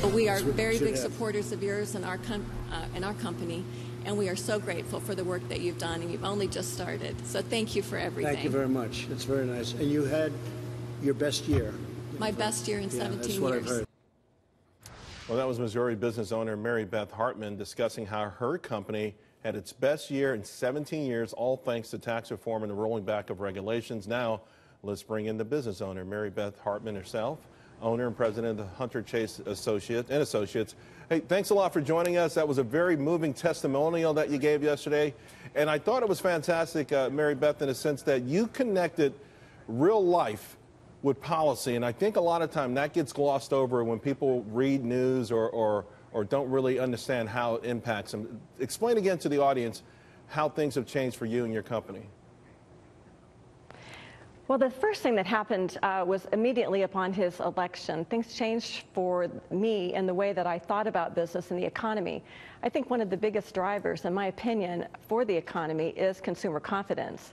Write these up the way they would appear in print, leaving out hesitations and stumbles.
We are very big supporters of yours and our company, and we are so grateful for the work that you've done, and you've only just started. So thank you for everything. Thank you very much. It's very nice. And you had your best year. My best year in 17 that's what years. I've heard. Well, that was Missouri business owner Mary Beth Hartman discussing how her company had its best year in 17 years, all thanks to tax reform and the rolling back of regulations. Now, let's bring in the business owner, Mary Beth Hartman herself, owner and president of the Hunter Chase Associates. Hey, thanks a lot for joining us. That was a very moving testimonial that you gave yesterday. And I thought it was fantastic, Mary Beth, in a sense that you connected real life with policy. And I think a lot of time that gets glossed over when people read news or don't really understand how it impacts them. Explain again to the audience how things have changed for you and your company. Well, the first thing that happened was immediately upon his election. Things changed for me in the way that I thought about business and the economy. I think one of the biggest drivers, in my opinion, for the economy is consumer confidence.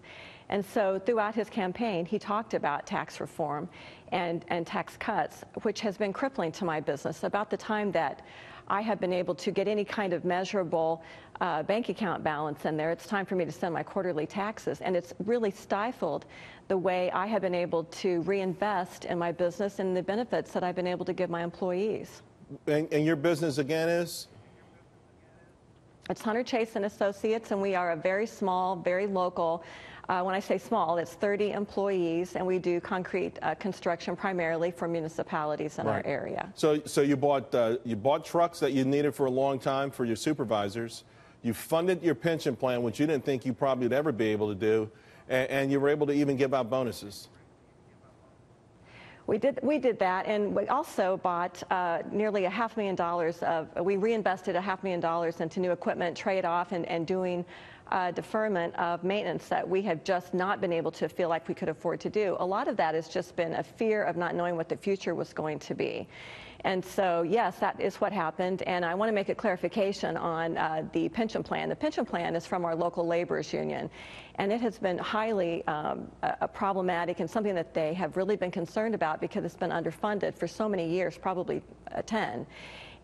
And so throughout his campaign, he talked about tax reform and tax cuts, which has been crippling to my business. About the time that I have been able to get any kind of measurable bank account balance in there, it's time for me to send my quarterly taxes. And it's really stifled the way I have been able to reinvest in my business and the benefits that I've been able to give my employees. And your business, again, is? It's Hunter Chase and Associates, and we are a very small, very local. When I say small, it's 30 employees, and we do concrete construction primarily for municipalities in our area. So you bought trucks that you needed for a long time for your supervisors. You funded your pension plan, which you didn't think you probably would ever be able to do, and you were able to even give out bonuses. We did that, and we also bought nearly $500,000 of. We reinvested $500,000 into new equipment, trade-off, and doing deferment of maintenance that we have just not been able to feel like we could afford to do. A lot of that has just been a fear of not knowing what the future was going to be. And so, yes, that is what happened. And I want to make a clarification on the pension plan. The pension plan is from our local laborers union, and it has been highly problematic and something that they have really been concerned about because it's been underfunded for so many years, probably 10.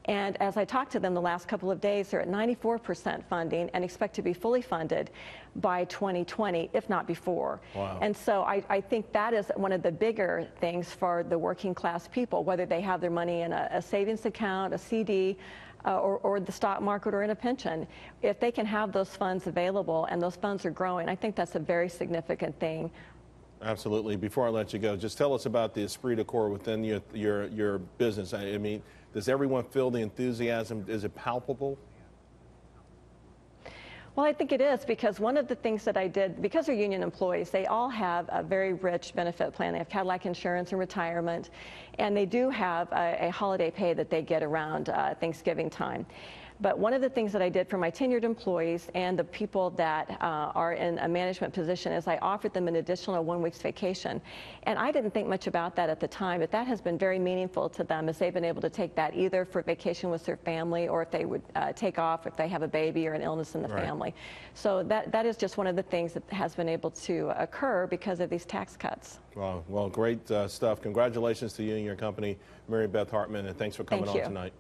And as I talked to them the last couple of days, they're at 94% funding and expect to be fully funded by 2020, if not before. Wow. And so I think that is one of the bigger things for the working class people, whether they have their money in a savings account, a CD, or the stock market or in a pension. If they can have those funds available and those funds are growing, I think that's a very significant thing. Absolutely. Before I let you go, just tell us about the esprit de corps within your business. I mean, does everyone feel the enthusiasm? Is it palpable? Well, I think it is, because one of the things that I did, because they're union employees, they all have a very rich benefit plan. They have Cadillac insurance and retirement, and they do have a holiday pay that they get around Thanksgiving time. But one of the things that I did for my tenured employees and the people that are in a management position is I offered them an additional 1 week's vacation. And I didn't think much about that at the time, but that has been very meaningful to them, as they've been able to take that either for vacation with their family, or if they would take off if they have a baby or an illness in the family. So that is just one of the things that has been able to occur because of these tax cuts. Wow. Well, great stuff. Congratulations to you and your company, Mary Beth Hartman, and thanks for coming on tonight.